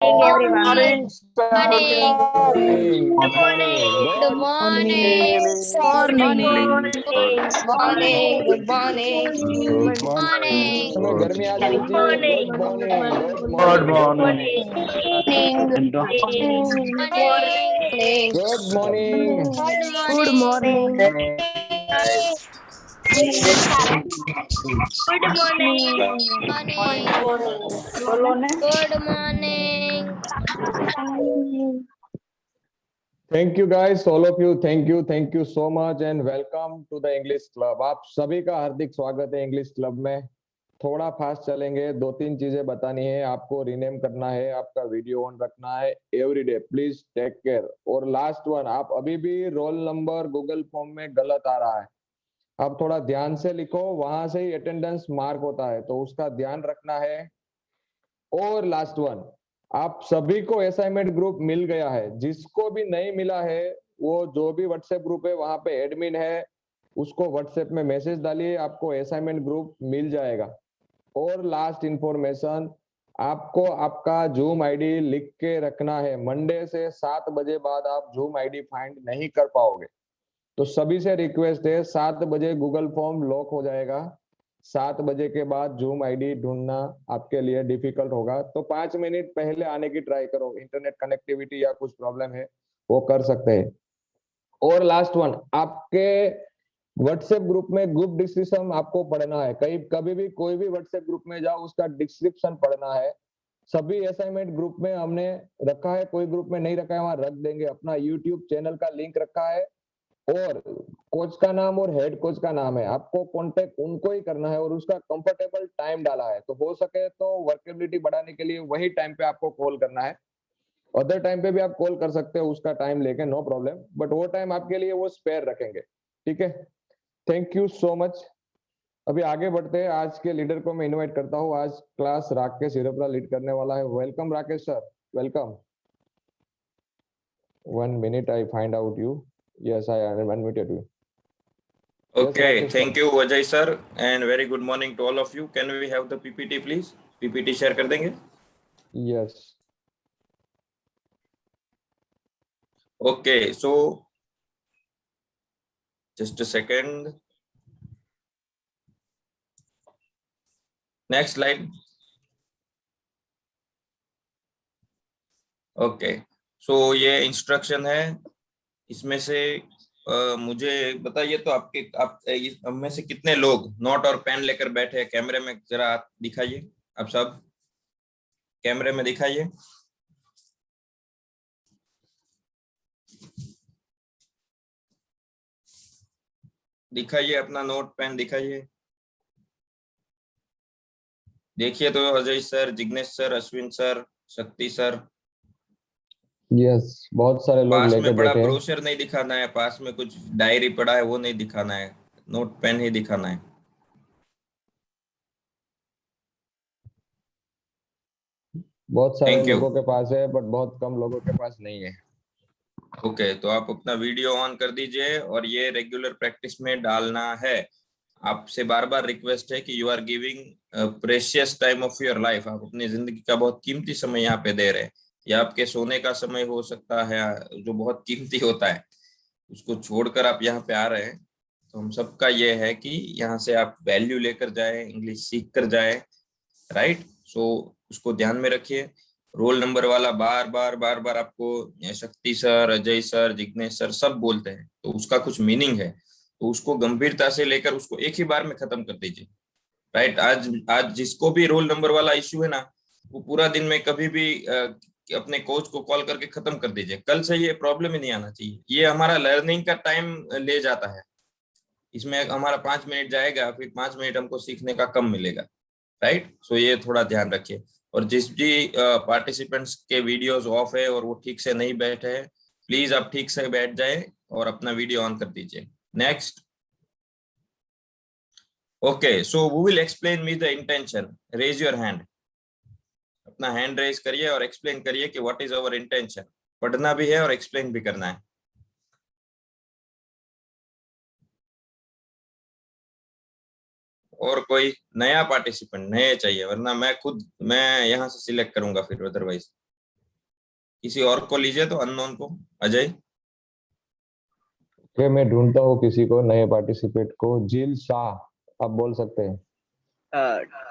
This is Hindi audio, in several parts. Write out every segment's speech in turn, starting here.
everyone. Morning, sir. Morning. Good morning. Good Good morning. Morning. Morning. Good morning. Good Morning. morning. समय गर्मी आ जानी चाहिए. Good morning. Good Good morning. morning. Morning. Good morning. Good Good morning. morning. Morning. Good morning. Thank you guys, all of you. Thank you so much and welcome to the English Club. आप सभी का हार्दिक स्वागत है इंग्लिश क्लब में. थोड़ा फास्ट चलेंगे. 2-3 चीजें बतानी है आपको. रीनेम करना है, आपका वीडियो ऑन रखना है एवरीडे. Please take care. और लास्ट वन, आप अभी भी रोल नंबर गूगल फॉर्म में गलत आ रहा है. आप थोड़ा ध्यान से लिखो, वहां से ही अटेंडेंस मार्क होता है, तो उसका ध्यान रखना है. और लास्ट वन, आप सभी को असाइनमेंट ग्रुप मिल गया है. जिसको भी नहीं मिला है, वो जो भी व्हाट्सएप ग्रुप है वहां पे एडमिन है, उसको व्हाट्सएप में मैसेज डालिए, आपको असाइनमेंट ग्रुप मिल जाएगा. और लास्ट इंफॉर्मेशन, आपको आपका जूम आईडी लिख के रखना है. मंडे से 7 बजे बाद आप जूम आईडी फाइंड नहीं कर पाओगे. तो सभी से रिक्वेस्ट है, 7 बजे गूगल फॉर्म लॉक हो जाएगा. 7 बजे के बाद जूम आईडी ढूंढना आपके लिए डिफिकल्ट होगा. तो 5 मिनट पहले आने की ट्राई करो. इंटरनेट कनेक्टिविटी या कुछ प्रॉब्लम है वो कर सकते हैं. और लास्ट वन, आपके व्हाट्सएप ग्रुप में ग्रुप डिस्क्रिप्शन आपको पढ़ना है. कभी भी कोई भी व्हाट्सएप ग्रुप में जाओ, उसका डिस्क्रिप्शन पढ़ना है. सभी असाइनमेंट ग्रुप में हमने रखा है, कोई ग्रुप में नहीं रखा है वहां रख देंगे. अपना यूट्यूब चैनल का लिंक रखा है और कोच का नाम और हेड कोच का नाम है. आपको कांटेक्ट उनको ही करना है और उसका कंफर्टेबल टाइम डाला है. तो हो सके तो वर्केबिलिटी बढ़ाने के लिए वही टाइम पे आपको कॉल करना है. अदर टाइम पे भी आप कॉल कर सकते हो उसका टाइम लेके, नो प्रॉब्लम, बट वो टाइम आपके लिए वो स्पेयर रखेंगे. ठीक है. Thank you so much. अभी आगे बढ़ते हैं. आज के लीडर को मैं इनवाइट करता हूँ. आज क्लास राकेश हिरपरा लीड करने वाला है. Welcome Rakesh sir, welcome. 1 minute, I find out you. Yes, I unmuted you. Okay, Rakesh, thank you Vijay sir and very good morning to all of you. Can we have the PPT please? PPT share कर देंगे? Yes. Okay, so just a second. Next slide. Okay, so ये instruction है. इसमें से मुझे बताइए तो आप में से कितने लोग नोट और पेन लेकर बैठे हैं? कैमरे में जरा दिखाइए. आप सब कैमरे में दिखाइए. दिखाइए अपना नोट पेन दिखाइए. देखिए तो Ajay sir, Jignesh sir, Ashwin sir, शक्ति सर. यस, बहुत सारे लोग पास लेके में पड़ा बैठे हैं. ब्रोशर नहीं दिखाना है, पास में कुछ डायरी पड़ा है वो नहीं दिखाना है, नोट पेन ही दिखाना है. बहुत सारे थैंक यू. लोगों के पास है बट बहुत कम लोगों के पास नहीं है. ओके, तो आप अपना वीडियो ऑन कर दीजिए और ये रेगुलर प्रैक्टिस में डालना है. आपसे बार बार रिक्वेस्ट है कि you are giving precious time of your life. आप अपनी जिंदगी का बहुत कीमती समय यहाँ पे दे रहे हैं. या आपके सोने का समय हो सकता है जो बहुत कीमती होता है, उसको छोड़कर आप यहाँ पे आ रहे हैं. तो हम सबका ये है कि यहाँ से आप वैल्यू लेकर जाए, इंग्लिश सीख कर जाए. राइट. सो उसको ध्यान में रखिए. रोल नंबर वाला बार बार आपको शक्ति sir, Ajay sir, Jignesh sir सब बोलते हैं, तो उसका कुछ मीनिंग है. तो उसको गंभीरता से लेकर उसको एक ही बार में खत्म कर दीजिए. राइट. आज जिसको भी रोल नंबर वाला इश्यू है ना, वो पूरा दिन में कभी भी अपने कोच को कॉल करके खत्म कर दीजिए. कल से ये प्रॉब्लम ही नहीं आना चाहिए. ये हमारा लर्निंग का टाइम ले जाता है. इसमें हमारा 5 मिनट जाएगा, फिर 5 मिनट हमको सीखने का कम मिलेगा. राइट. सो ये थोड़ा ध्यान रखिए. और जिस भी पार्टिसिपेंट्स के वीडियोस ऑफ है और वो ठीक से नहीं बैठे हैं, प्लीज आप ठीक से बैठ जाए और अपना वीडियो ऑन कर दीजिए. Next. Okay, so we will explain me the intention. Raise your hand. अपना हैंड रेज करिए और एक्सप्लेन करिए कि व्हाट इज आवर इंटेंशन. पढ़ना भी है और एक्सप्लेन भी करना है. और कोई नया पार्टिसिपेंट? नए चाहिए, वरना मैं यहाँ से सिलेक्ट करूंगा फिर, अदरवाइज. किसी और को लीजिए, तो अननोन को। अजय। कि मैं ढूंढता हूँ किसी को, नए पार्टिसिपेट को। जिल शाह, आप बोल सकते हैं।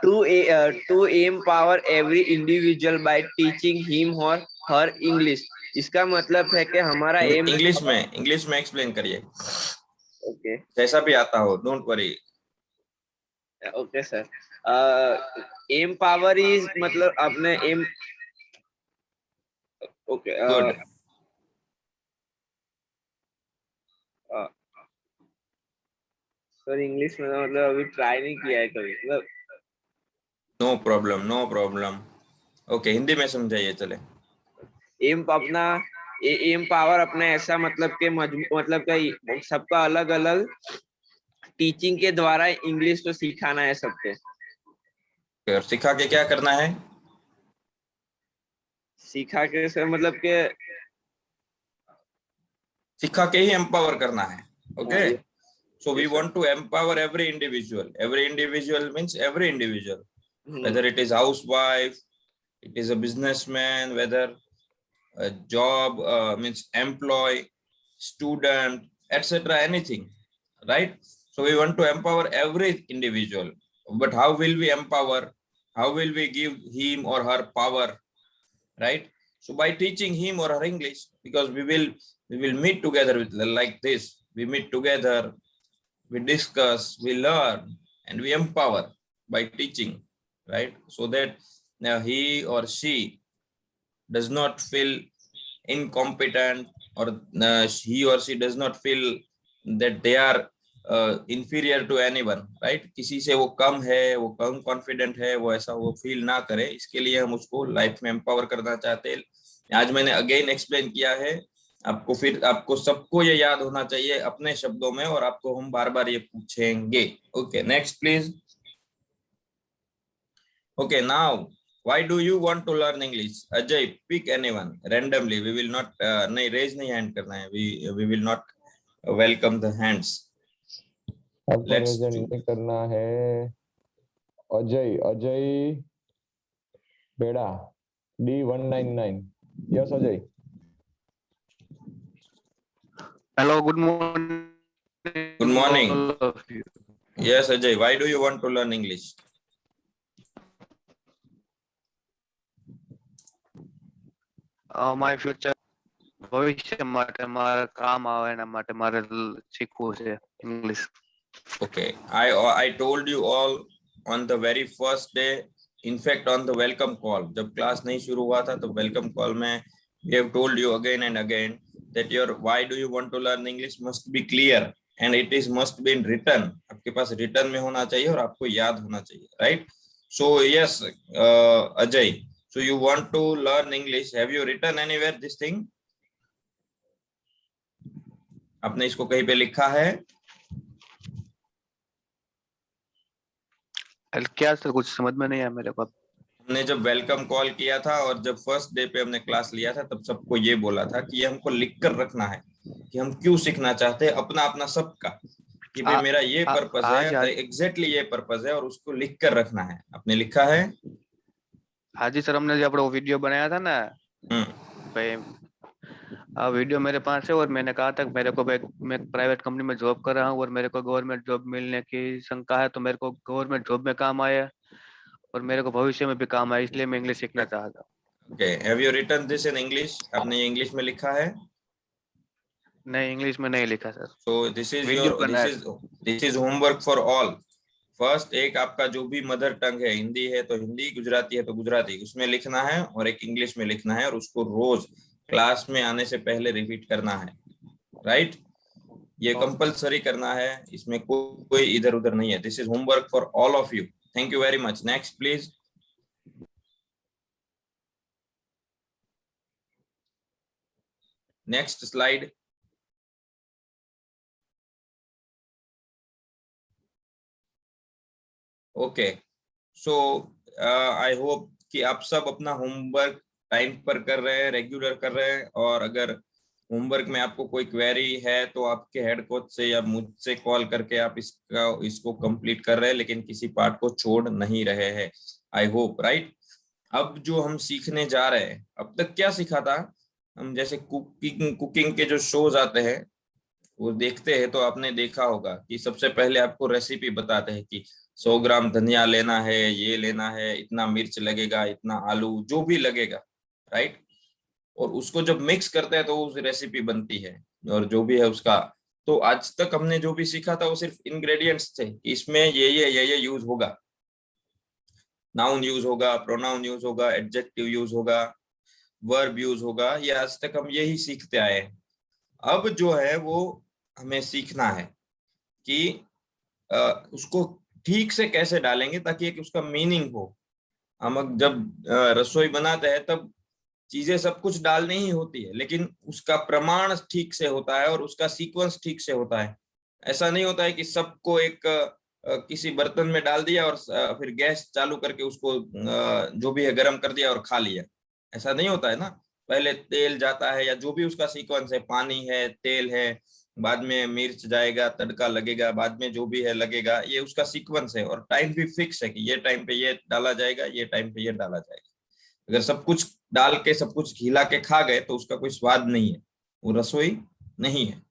To empower every individual by teaching him or her English। इसका मतलब है कि हमारा एम इंग्लिश में एक्सप्लेन करिए। ओके जैसा भी आता हो, don't worry. Okay sir. Empower is मतलब आपने aim okay good. Sir English में मतलब अभी ट्राई नहीं किया है कभी, मतलब no problem, no problem. Okay, Hindi में समझाइए चले। एम अपना एम पावर अपने ऐसा मतलब के मतलब कि सबका अलग अलग टीचिंग के द्वारा इंग्लिश को सिखाना है सबको। और सिखा के क्या करना है? सिखा के सर मतलब के सिखा के ही एम्पावर करना है। ओके, हाँ, so we yes, want to empower every individual means every individual, whether it is housewife, it is a businessman, whether a job means employee, student, etc., anything, right? So we want to empower every individual, but how will we empower? How will we give him or her power, right? So by teaching him or her English, because we will meet together with like this. We meet together, we discuss, we learn, and we empower by teaching, right? So that he or she does not feel incompetent, or he or she does not feel that they are inferior to anyone, right? किसी से वो कम है, वो कम कॉन्फिडेंट है, वो ऐसा वो फील ना करे। इसके लिए हम उसको लाइफ में एम्पावर करना चाहते हैं। आज मैंने अगेन एक्सप्लेन किया है आपको, फिर आपको सबको ये याद होना चाहिए अपने शब्दों में, और आपको हम बार बार ये पूछेंगे। Okay, next please. Okay, now why do you want to learn English? Ajay, pick anyone randomly. We will not नहीं raise नहीं hand करना है, we will not welcome the hands. आपको रेज नहीं करना है। अजय बेड़ा, D199। Yes Ajay. Hello, good morning. Good morning. All of you. Yes Ajay, why do you want to learn English? My future ભવિષ્ય માટે મારા કામ આવે એના માટે મારે શીખવું છે English. Okay, I told you all on the very first day, in fact on the welcome call, जब क्लास नहीं शुरू हुआ था तो welcome call में we have told you again and again that your why do you want to learn English must be clear and it is must be in written. आपके पास written में होना चाहिए और आपको याद होना चाहिए, right? So yes, Ajay, so you want to learn English, have you written anywhere this thing? आपने इसको कहीं पे लिखा है? क्या सर, कुछ समझ में नहीं आया मेरे को। हमने जब वेलकम कॉल किया था और जब फर्स्ट डे पे हमने क्लास लिया था तब सबको ये बोला था कि ये हमको लिख कर रखना है कि हम क्यों सीखना चाहते हैं, अपना अपना सबका, कि भाई मेरा ये पर्पस है, एग्जैक्टली ये पर्पस है, और उसको लिख कर रखना है। आपने लिखा है? हाँ जी सर, हमने जब वो वीडियो बनाया था ना भाई, वीडियो मेरे पास है और मैंने कहा था मेरे को मैं प्राइवेट कंपनी में जॉब कर रहा हूँ और मेरे को गवर्नमेंट जॉब मिलने की शंका है, तो मेरे को गवर्नमेंट जॉब में काम आया और मेरे को भविष्य में भी काम आया, इसलिए मैं इंग्लिश सीखना चाहता हूँ। Okay, have you written this in English? आपने ये इंग्लिश में लिखा है? नहीं, इंग्लिश में नहीं लिखा sir. So this is homework for all. First, एक आपका जो भी मदर टंग है, हिंदी है तो हिंदी, गुजराती है तो गुजराती, उसमें लिखना है, और एक इंग्लिश में लिखना है, और उसको रोज क्लास में आने से पहले रिपीट करना है, राइट? ये कंपलसरी करना है, इसमें कोई इधर उधर नहीं है। This is homework for all of you. Thank you very much. Next please. Next slide. Okay, so I hope कि आप सब अपना होमवर्क टाइम पर कर रहे हैं, रेगुलर कर रहे हैं, और अगर होमवर्क में आपको कोई क्वेरी है तो आपके हेड कोच से या मुझसे कॉल करके आप इसको कंप्लीट कर रहे हैं, लेकिन किसी पार्ट को छोड़ नहीं रहे हैं। I hope, right? अब जो हम सीखने जा रहे हैं, अब तक क्या सीखा था हम जैसे कुकिंग के जो शोज आते हैं वो देखते हैं, तो आपने देखा होगा कि सबसे पहले आपको रेसिपी बताते हैं कि 100 ग्राम धनिया लेना है, ये लेना है, इतना मिर्च लगेगा, इतना आलू, जो भी लगेगा, राइट। और उसको जब मिक्स करते हैं तो उस रेसिपी बनती है, और जो भी है उसका। तो आज तक हमने जो भी सीखा था वो सिर्फ इंग्रेडिएंट्स थे कि इसमें ये यूज होगा, नाउन यूज होगा, प्रोनाउन यूज होगा, एडजेक्टिव यूज होगा, वर्ब यूज होगा, ये आज तक हम यही सीखते आए हैं। अब जो है वो हमें सीखना है कि उसको ठीक से कैसे डालेंगे ताकि एक उसका मीनिंग हो। हम जब रसोई बनाते हैं तब चीजें सब कुछ डालनी ही होती है, लेकिन उसका प्रमाण ठीक से होता है और उसका सीक्वेंस ठीक से होता है। ऐसा नहीं होता है कि सबको एक किसी बर्तन में डाल दिया और फिर गैस चालू करके उसको जो भी है गर्म कर दिया और खा लिया। ऐसा नहीं होता है ना। पहले तेल जाता है या जो भी उसका सीक्वेंस है, पानी है, तेल है, बाद में मिर्च जाएगा, तड़का लगेगा, बाद में जो भी है लगेगा, ये उसका सीक्वेंस है। और टाइम भी फिक्स है कि ये टाइम पे ये डाला जाएगा, ये टाइम पे ये डाला जाएगा। अगर सब कुछ डाल के सब कुछ घिला के खा गए तो उसका कोई स्वाद नहीं है, वो रसोई नहीं है,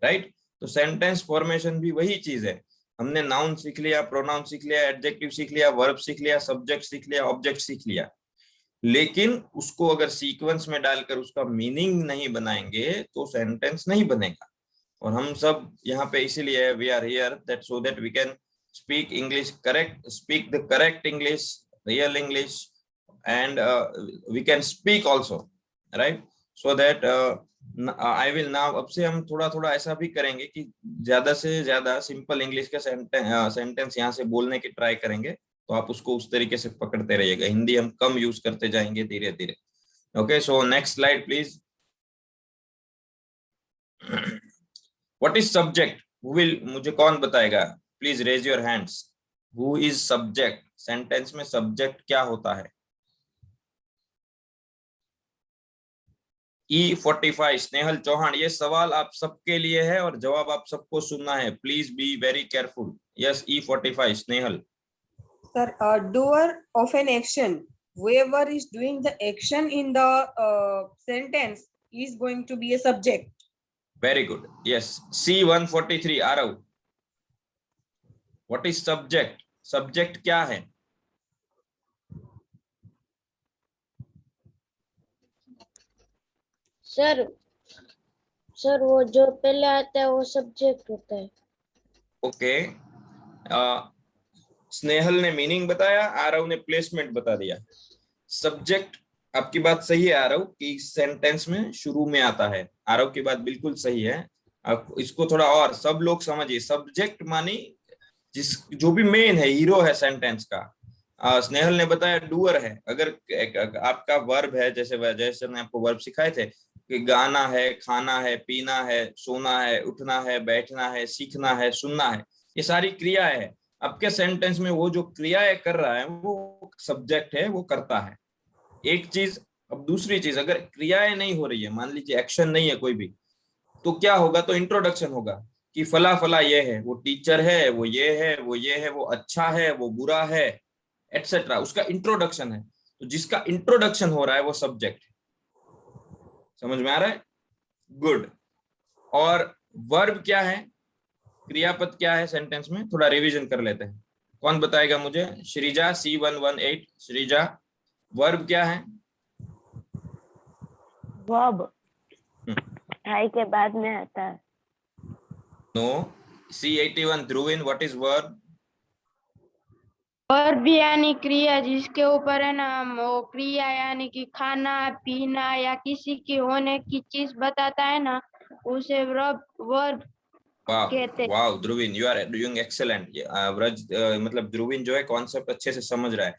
राइट। तो सेंटेंस फॉर्मेशन भी वही चीज है। हमने नाउन सीख लिया, प्रोनाउन सीख लिया, एडजेक्टिव सीख लिया, वर्ब सीख लिया, सब्जेक्ट सीख लिया, ऑब्जेक्ट सीख लिया, लेकिन उसको अगर सीक्वेंस में डालकर उसका मीनिंग नहीं बनाएंगे तो सेंटेंस नहीं बनेगा। और हम सब यहाँ पे इसीलिए we are here that so that we can speak English correct, speak the correct English, real English, and we can speak also, right? So that I will now, अब से हम थोड़ा थोड़ा ऐसा भी करेंगे कि ज्यादा से ज्यादा सिंपल इंग्लिश के सेंटेंस यहाँ से बोलने की ट्राई करेंगे, तो आप उसको उस तरीके से पकड़ते रहिएगा। हिंदी हम कम यूज करते जाएंगे धीरे धीरे। Okay, so next slide please. What is subject? मुझे कौन बताएगा? Please raise your hands. Who is subject? Sentence में सब्जेक्ट क्या होता है? E45 स्नेहल चौहान, ये सवाल आप सबके लिए है और जवाब आप सबको सुनना है। Please be very careful. Yes, E45 Snehal. Sir, doer of an action, whoever is doing the action in the sentence is going to be a subject. Very good. Yes, C143 Aarav, what is subject? Subject क्या है? सर वो जो पहले आता है वो सब्जेक्ट होता है। ओके, स्नेहल ने मीनिंग बताया, आरव ने प्लेसमेंट बता दिया। सब्जेक्ट, आपकी बात सही है आरव कि सेंटेंस में शुरू में आता है। आरव की बात बिल्कुल सही है। आप इसको थोड़ा और सब लोग समझिए। सब्जेक्ट मानी जो भी मेन है, हीरो है सेंटेंस का। स्नेहल ने बताया डूअर है। अगर आपका वर्ब है, जैसे हमने आपको वर्ब सिखाए थे कि गाना है, खाना है, पीना है, सोना है, उठना है, बैठना है, सीखना है, सुनना है, ये सारी क्रिया है। आपके सेंटेंस में वो जो क्रियाएं कर रहा है वो सब्जेक्ट है, वो करता है एक चीज। अब दूसरी चीज, अगर क्रियाएं नहीं हो रही है, मान लीजिए एक्शन नहीं है कोई भी, तो क्या होगा? तो इंट्रोडक्शन होगा कि फला फला ये है, वो टीचर है, वो ये है, वो ये है, वो अच्छा है, वो बुरा है, एटसेट्रा। उसका इंट्रोडक्शन है। तो जिसका इंट्रोडक्शन हो रहा है वो सब्जेक्ट है। समझ में आ रहा है? गुड। और वर्ब क्या है, क्रियापद क्या है सेंटेंस में? थोड़ा रिवीजन कर लेते हैं। कौन बताएगा मुझे? श्रीजा, C118 श्रीजा, वर्ब क्या है? वर्ब आई के बाद में आता है। No. C81 Dhruvin, what is verb? Verb यानी क्रिया, जिसके ऊपर है ना वो क्रिया यानी कि खाना, पीना या किसी की होने की चीज बताता है ना, उसे वर्ब कहते हैं। वाह Dhruvin, you are doing excellent. Vraj मतलब ध्रुविन जो है कॉन्सेप्ट अच्छे से समझ रहा है।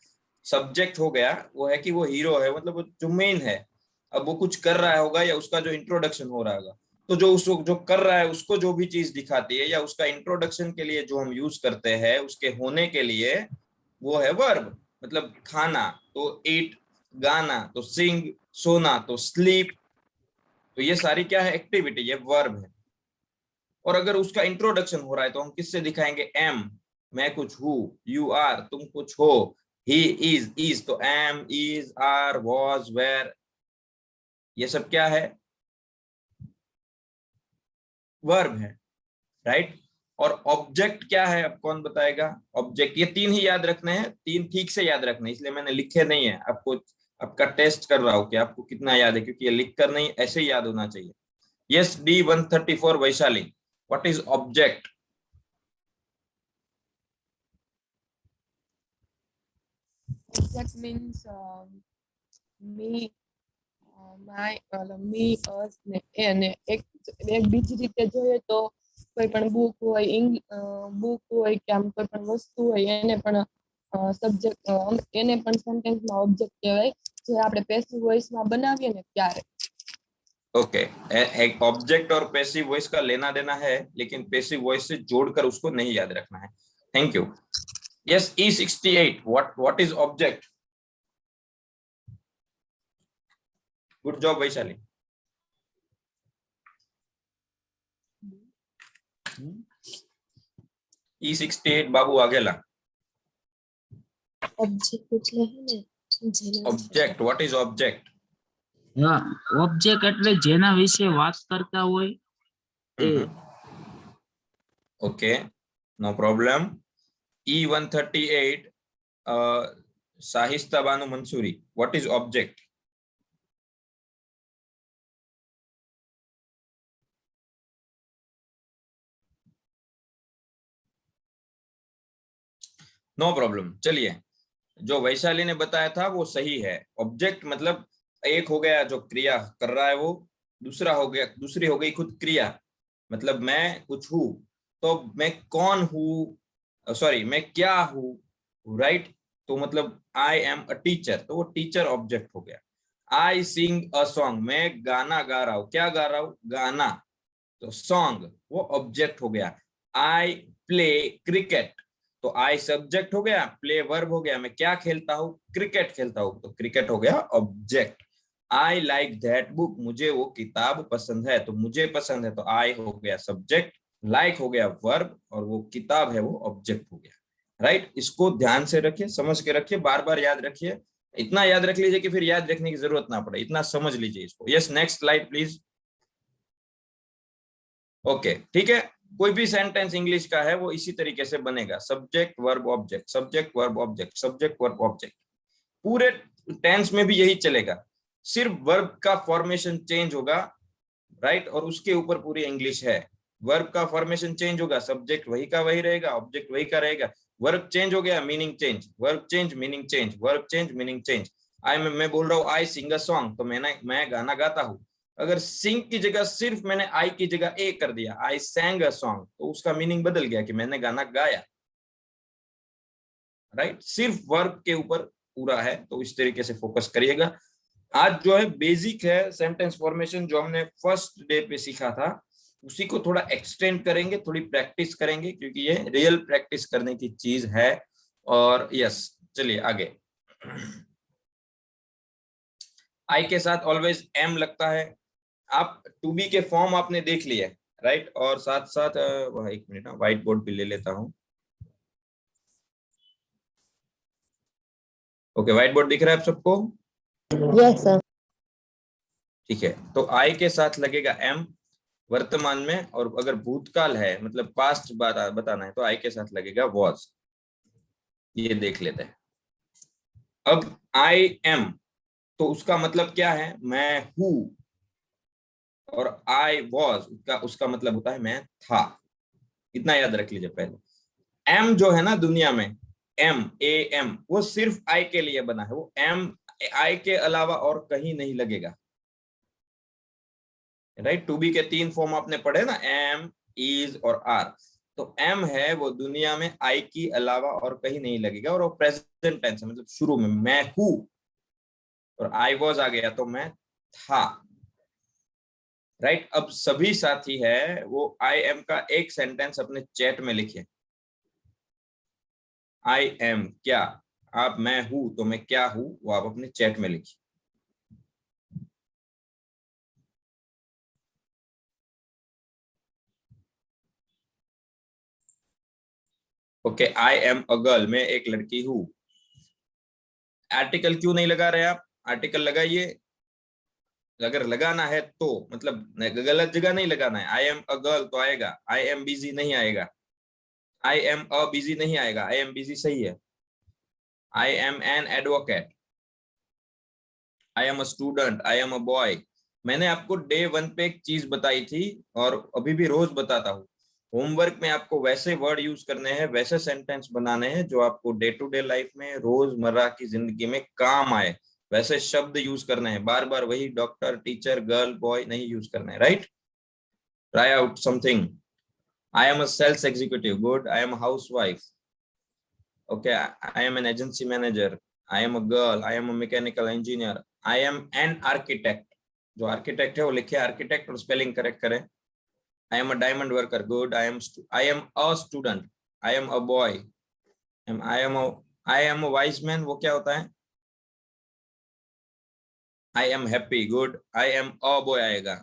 सब्जेक्ट हो गया वो है कि वो हीरो है, मतलब वो जो मेन है। अब वो कुछ कर रहा होगा या उसका जो इंट्रोडक्शन हो रहा होगा, तो जो कर रहा है उसको जो भी चीज दिखाती है या उसका इंट्रोडक्शन के लिए जो हम यूज करते हैं उसके होने के लिए, वो है वर्ब। मतलब खाना तो ईट, गाना तो सिंग, सोना तो स्लीप। तो ये सारी क्या है? एक्टिविटी, ये वर्ब है। और अगर उसका इंट्रोडक्शन हो रहा है तो हम किससे दिखाएंगे? एम, मैं कुछ हूँ, यू आर, तुम कुछ हो, ही इज तो am, is, are, was, were, ये सब क्या है? वर्ब है, राइट। और ऑब्जेक्ट क्या है, अब कौन बताएगा? ऑब्जेक्ट, ये तीन ही याद रखने हैं, तीन ठीक से याद रखने हैं, इसलिए मैंने लिखे नहीं है। आपको आपका टेस्ट कर रहा हूं कि आपको कितना याद है, क्योंकि ये लिख कर नहीं, ऐसे ही याद होना चाहिए। Yes, D134 Vaishali, what is object? Object means me, my, me, us ને એને એક બીજી રીતે જોઈએ તો કોઈ પણ બુક હોય કે આમ કોઈ પણ વસ્તુ હોય એને પણ સબ્જેક્ટ, એને પણ સેન્ટેન્સમાં ઓબ્જેક્ટ કહેવાય, જે આપણે પેસિવ વોઇસમાં બનાવીએ ને ત્યારે. ओके, एक ऑब्जेक्ट और पैसिव वॉइस का लेना देना है, लेकिन पैसिव वॉइस से जोड़कर उसको नहीं याद रखना है। Thank you. Yes, E68, what is object? Good job Vaishali. E68 बाबू आगेला। Object, what is object? Object એટલે જેના વિશે વાત કરતા હોય એ. Okay, no problem. E138 Shahista Banu Mansuri, what is object? No problem. चलिए, जो वैशाली ने बताया था वो सही है। ऑब्जेक्ट मतलब एक हो गया जो क्रिया कर रहा है वो, दूसरा हो गया, दूसरी हो गई खुद क्रिया, मतलब मैं कुछ हूं, तो मैं कौन हूं, सॉरी मैं क्या हूं, राइट। तो मतलब आई एम अ टीचर, तो वो टीचर ऑब्जेक्ट हो गया। आई सिंग अ सॉन्ग, मैं गाना गा रहा हूं, क्या गा रहा हूं? गाना, तो सॉन्ग वो ऑब्जेक्ट हो गया। आई प्ले क्रिकेट, तो आई सब्जेक्ट हो गया, प्ले वर्ब हो गया, मैं क्या खेलता हूँ? क्रिकेट खेलता हूँ, तो क्रिकेट हो गया object. I like that book, मुझे वो किताब पसंद है, तो मुझे पसंद है, तो आई हो गया सब्जेक्ट, लाइक हो गया वर्ब, और वो किताब है वो ऑब्जेक्ट हो गया, राइट। इसको ध्यान से रखिए, समझ के रखिए, बार बार याद रखिए। इतना याद रख लीजिए कि फिर याद रखने की जरूरत ना पड़े, इतना समझ लीजिए इसको। Yes, next slide please. Okay, ठीक है। कोई भी सेंटेंस इंग्लिश का है वो इसी तरीके से बनेगा, subject verb object, subject verb object, subject verb object. पूरे टेंस में भी यही चलेगा, सिर्फ वर्ब का फॉर्मेशन चेंज होगा, राइट, और उसके ऊपर पूरी इंग्लिश है। वर्ब का फॉर्मेशन चेंज होगा, सब्जेक्ट वही का वही रहेगा, ऑब्जेक्ट वही का रहेगा। वर्ब चेंज हो गया, meaning change, verb change, meaning change, verb change, meaning change. मैं बोल रहा हूँ आई सिंग अ सॉन्ग, तो मैं गाना गाता हूँ। अगर सिंग की जगह सिर्फ मैंने आई की जगह ए कर दिया, आई सैंग अ सॉन्ग, तो उसका मीनिंग बदल गया कि मैंने गाना गाया, राइट। सिर्फ वर्ब के ऊपर पूरा है, तो इस तरीके से फोकस करिएगा। आज जो है बेसिक है सेंटेंस फॉर्मेशन, जो हमने फर्स्ट डे पे सीखा था, उसी को थोड़ा एक्सटेंड करेंगे, थोड़ी प्रैक्टिस करेंगे, क्योंकि ये रियल प्रैक्टिस करने की चीज है। और यस, चलिए आगे। आई के साथ ऑलवेज एम लगता है। आप टू बी के फॉर्म आपने देख लिए, राइट। और साथ साथ एक मिनट, व्हाइट बोर्ड भी ले लेता हूं। ओके, व्हाइट बोर्ड दिख रहा है आप सबको? Yes sir. ठीक है, तो आई के साथ लगेगा एम वर्तमान में, और अगर भूतकाल है मतलब पास्ट बताना है, तो आई के साथ लगेगा वॉज। ये देख लेते हैं। अब आई एम, तो उसका मतलब क्या है? मैं हूं। और आई वॉज, उसका मतलब होता है मैं था। इतना याद रख लीजिए पहले। एम जो है ना दुनिया में, एम, ए एम, वो सिर्फ आई के लिए बना है। वो एम आई के अलावा और कहीं नहीं लगेगा, राइट। टू बी के तीन फॉर्म आपने पढ़े ना, एम, इज और आर। तो एम है वो दुनिया में आई की अलावा और कहीं नहीं लगेगा, और वो प्रेजेंट टेंस है, मतलब शुरू में मैं हूं। और आई वॉज आ गया तो मैं था, राइट। अब सभी साथी है वो आई एम का एक सेंटेंस अपने चैट में लिखिए। आई एम क्या, आप मैं हूं, तो मैं क्या हूं, वो आप अपने चैट में लिखिए। Okay, I am a girl, मैं एक लड़की हूं। आर्टिकल क्यों नहीं लगा रहे आप? आर्टिकल लगाइए। अगर लगाना है तो मतलब गलत जगह नहीं लगाना है। आई एम अ गर्ल तो आएगा, आई एम बिजी नहीं आएगा, आई एम अ बिजी नहीं आएगा, आई एम बिजी सही है। I am an advocate, I am a student, I am a boy. मैंने आपको डे 1 पे एक चीज बताई थी और अभी भी रोज बताता हूँ। होमवर्क में आपको वैसे वर्ड यूज करने हैं, वैसे सेंटेंस बनाने हैं जो आपको डे टू डे लाइफ में, रोजमर्रा की जिंदगी में काम आए, वैसे शब्द यूज करने हैं। बार बार वही डॉक्टर, टीचर, गर्ल, बॉय नहीं यूज करना है, right? Try out something. I am a sales executive, good. I am a housewife, okay. I am an agency manager, I am a girl, I am a mechanical engineer, I am an architect. जो आर्किटेक्ट है वो लिखिए आर्किटेक्ट और स्पेलिंग करेक्ट करें। I am a diamond worker, good. I am a student, I am a boy, I am a wise man, वो क्या होता है? I am happy, good. I am a boy आएगा।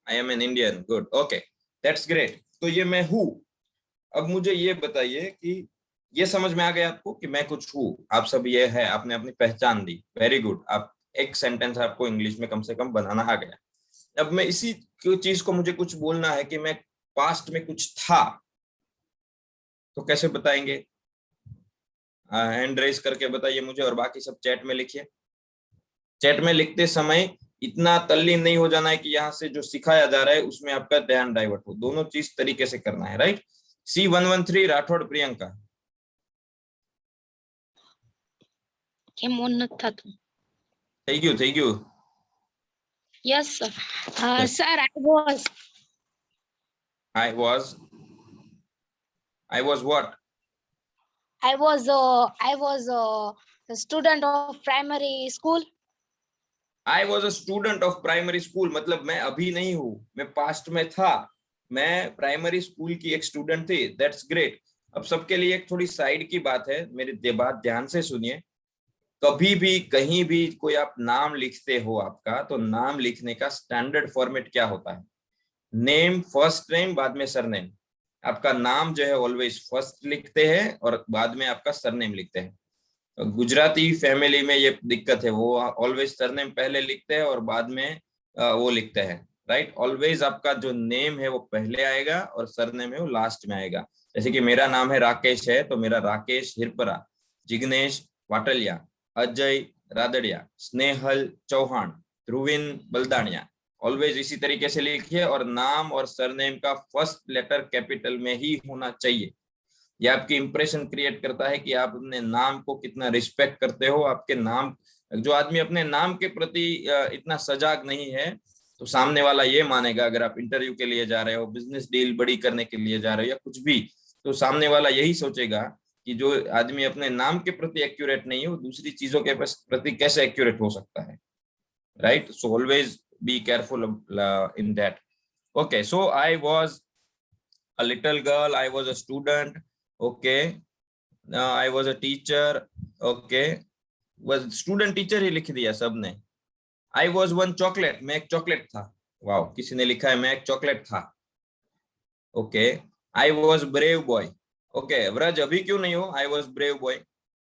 I am an Indian, good, okay, that's great. तो ये मैं हूँ। अब मुझे ये बताइए कि ये समझ में आ गया आपको कि मैं कुछ हूँ, आप सब ये है, आपने अपनी पहचान दी, वेरी गुड। आप एक सेंटेंस आपको इंग्लिश में कम से कम बनाना आ गया। अब मैं इसी चीज को मुझे कुछ बोलना है कि मैं पास्ट में कुछ था, तो कैसे बताएंगे? हैंड रेज करके बताइए मुझे, और बाकी सब चैट में लिखिए। चैट में लिखते समय इतना तल्लीन नहीं हो जाना है कि यहाँ से जो सिखाया जा रहा है उसमें आपका ध्यान डाइवर्ट हो, दोनों चीज तरीके से करना है, right? C113 Rathore Priyanka. Thank you. Yes, sir. Yes. Sir, I was what? I was a student of primary school. I was a student of primary school, मतलब मैं अभी नहीं हूँ, मैं पास्ट में था, मैं प्राइमरी स्कूल की एक स्टूडेंट थी। That's great. अब सबके लिए एक थोड़ी साइड की बात है, मेरी बात ध्यान से सुनिए। कभी भी कहीं भी कोई आप नाम लिखते हो आपका, तो नाम लिखने का स्टैंडर्ड फॉर्मेट क्या होता है? नेम, फर्स्ट नेम, बाद में सरनेम। आपका नाम जो है ऑलवेज फर्स्ट लिखते हैं और बाद में आपका सरनेम लिखते हैं। गुजराती फैमिली में ये दिक्कत है, वो ऑलवेज सरनेम पहले लिखते हैं और बाद में वो लिखते हैं, राइट? ऑलवेज आपका जो नेम है वो पहले आएगा और सरनेम है वो लास्ट में आएगा। जैसे कि मेरा नाम है राकेश है, तो मेरा राकेश हिरपरा, जिग्नेश वाटलिया, अजय रादड़िया, स्नेहल चौहान, ध्रुविन बलदानिया। ऑलवेज इसी तरीके से लिखिए और नाम और सरनेम का फर्स्ट लेटर कैपिटल में ही होना चाहिए। ये आपकी इंप्रेशन क्रिएट करता है कि आप अपने नाम को कितना रिस्पेक्ट करते हो। आपके नाम, जो आदमी अपने नाम के प्रति इतना सजाग नहीं है, तो सामने वाला ये मानेगा, अगर आप इंटरव्यू के लिए जा रहे हो, बिजनेस डील बड़ी करने के लिए जा रहे हो या कुछ भी, तो सामने वाला यही सोचेगा कि जो आदमी अपने नाम के प्रति एक्यूरेट नहीं है, वो दूसरी चीजों के प्रति कैसे एक्यूरेट हो सकता है, right? So always be careful in that. Okay, so I was a little girl, I was a student, okay, I was a teacher, okay, was student teacher ही लिख दिया सबने। I was one chocolate, मैं एक चॉकलेट था। वाओ, किसी ने लिखा है मैं एक चॉकलेट था। okay, I was brave boy, okay, Vraj अभी क्यों नहीं हो? I was brave boy,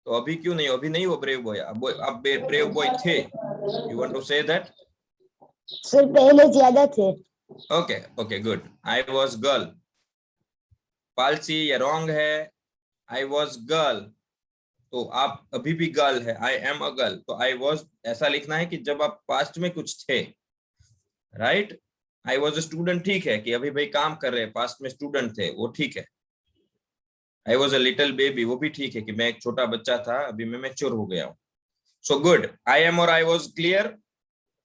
तो अभी क्यों नहीं हो? अभी नहीं हो brave boy, अब brave boy थे। You want to say that? Sir पहले ज्यादा थे। Okay okay, good. I was girl, पालसी ये रॉन्ग है। आई वॉज गर्ल, तो आप अभी भी गर्ल है। आई एम अ गर्ल, तो आई वॉज ऐसा लिखना है कि जब आप पास्ट में कुछ थे, right? I was a student, ठीक है कि अभी भाई काम कर रहे हैं, पास्ट में स्टूडेंट थे, वो ठीक है। I was a little baby, वो भी ठीक है कि मैं एक छोटा बच्चा था, अभी मैं मैच्योर हो गया हूँ। सो गुड, आई एम और I was clear.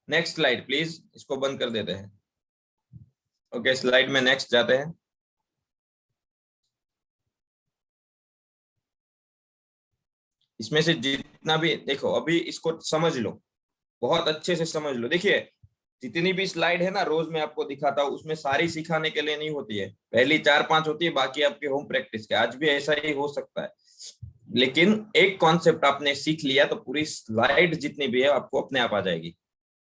Next slide please, इसको बंद कर देते हैं। ओके, स्लाइड में नेक्स्ट जाते हैं। इसमें से जितना भी देखो, अभी इसको समझ लो, बहुत अच्छे से समझ लो। देखिए, जितनी भी स्लाइड है ना, रोज मैं आपको दिखाता हूँ, उसमें सारी सिखाने के लिए नहीं होती है, पहली 4-5 होती है, बाकी आपके होम प्रैक्टिस के। आज भी ऐसा ही हो सकता है, लेकिन एक कॉन्सेप्ट आपने सीख लिया तो पूरी स्लाइड जितनी भी है आपको अपने आप आ जाएगी।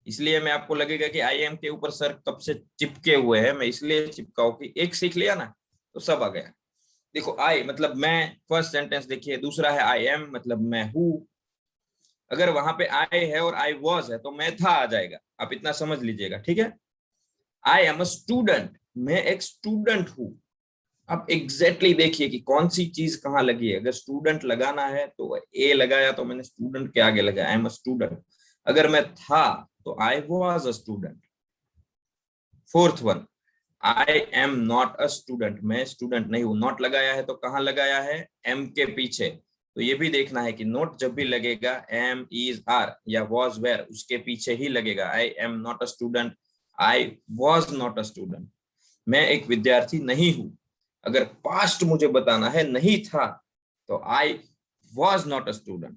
इसलिए मैं आपको लगेगा कि आई एम के ऊपर सर कब से चिपके हुए हैं, मैं इसलिए चिपकाऊ कि एक सीख लिया ना तो सब आ गया। देखो, आई मतलब मैं, फर्स्ट सेंटेंस देखिए। दूसरा है आई एम, मतलब मैं हूँ। अगर वहां पे आई है और आई वॉज है तो मैं था आ जाएगा, आप इतना समझ लीजिएगा, ठीक है। आई एम अ स्टूडेंट, मैं एक स्टूडेंट हूं। आप एग्जैक्टली देखिए कि कौन सी चीज कहाँ लगी है। अगर स्टूडेंट लगाना है तो ए लगाया तो मैंने स्टूडेंट के आगे लगाया, आई एम अ स्टूडेंट। अगर मैं था तो I was a student. Fourth one, I am not a student, मैं स्टूडेंट नहीं हूं। नॉट लगाया है तो कहाँ लगाया है, एम के पीछे। तो ये भी देखना है कि नोट जब भी लगेगा एम, इज, आर या वॉज, वेयर, उसके पीछे ही लगेगा। आई am not a student, I was not a student, मैं एक विद्यार्थी नहीं हूं। अगर पास्ट मुझे बताना है, नहीं था, तो I was not a student.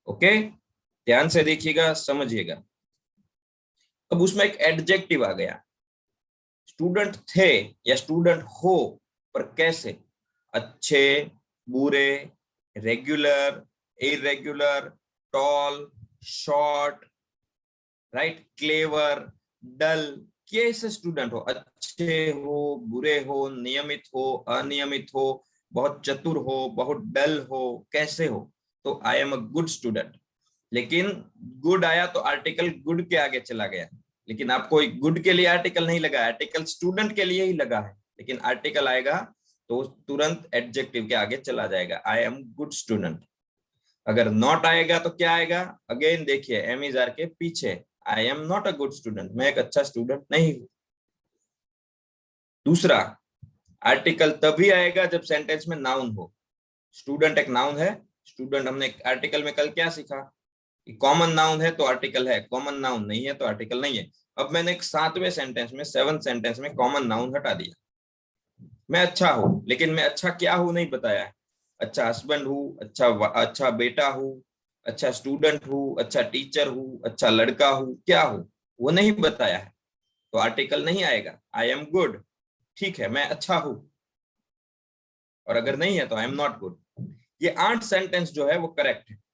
Okay, ध्यान से देखिएगा, समझिएगा। अब उसमें एक एडजेक्टिव आ गया, स्टूडेंट थे या स्टूडेंट हो, पर कैसे? अच्छे, बुरे, regular, irregular, tall, short, right, clever, dull, कैसे स्टूडेंट हो? अच्छे हो, बुरे हो, नियमित हो, अनियमित हो, बहुत चतुर हो, बहुत डल हो, कैसे हो? तो आई एम अ गुड स्टूडेंट। लेकिन गुड आया तो आर्टिकल गुड के आगे चला गया, लेकिन आपको गुड के लिए आर्टिकल नहीं लगा, आर्टिकल स्टूडेंट के लिए ही लगा है। लेकिन आर्टिकल आएगा तो तुरंत एडजेक्टिव के आगे चला जाएगा, आई एम गुड स्टूडेंट। अगर नॉट आएगा तो क्या आएगा? अगेन देखिए, एम इज आर के पीछे, आई am not a good student, मैं एक अच्छा स्टूडेंट नहीं हूं। दूसरा, आर्टिकल तभी आएगा जब सेंटेंस में नाउन हो। स्टूडेंट एक नाउन है। स्टूडेंट हमने आर्टिकल में कल क्या सीखा, कॉमन नाउन है तो आर्टिकल है, कॉमन नाउन नहीं है तो आर्टिकल नहीं है। अब मैंने एक 7वें सेंटेंस में, 7th सेंटेंस में कॉमन नाउन हटा दिया। मैं अच्छा हूं, लेकिन मैं अच्छा क्या हूं नहीं बताया है। अच्छा हस्बैंड हूं, अच्छा बेटा हूं, अच्छा स्टूडेंट हूं, अच्छा टीचर हूं, अच्छा लड़का हूं, क्या हूं वो नहीं बताया है, तो आर्टिकल नहीं आएगा। आई एम गुड, ठीक है, मैं अच्छा हूं। और अगर नहीं है तो आई एम नॉट गुड। ये 8 सेंटेंस जो है वो करेक्ट है।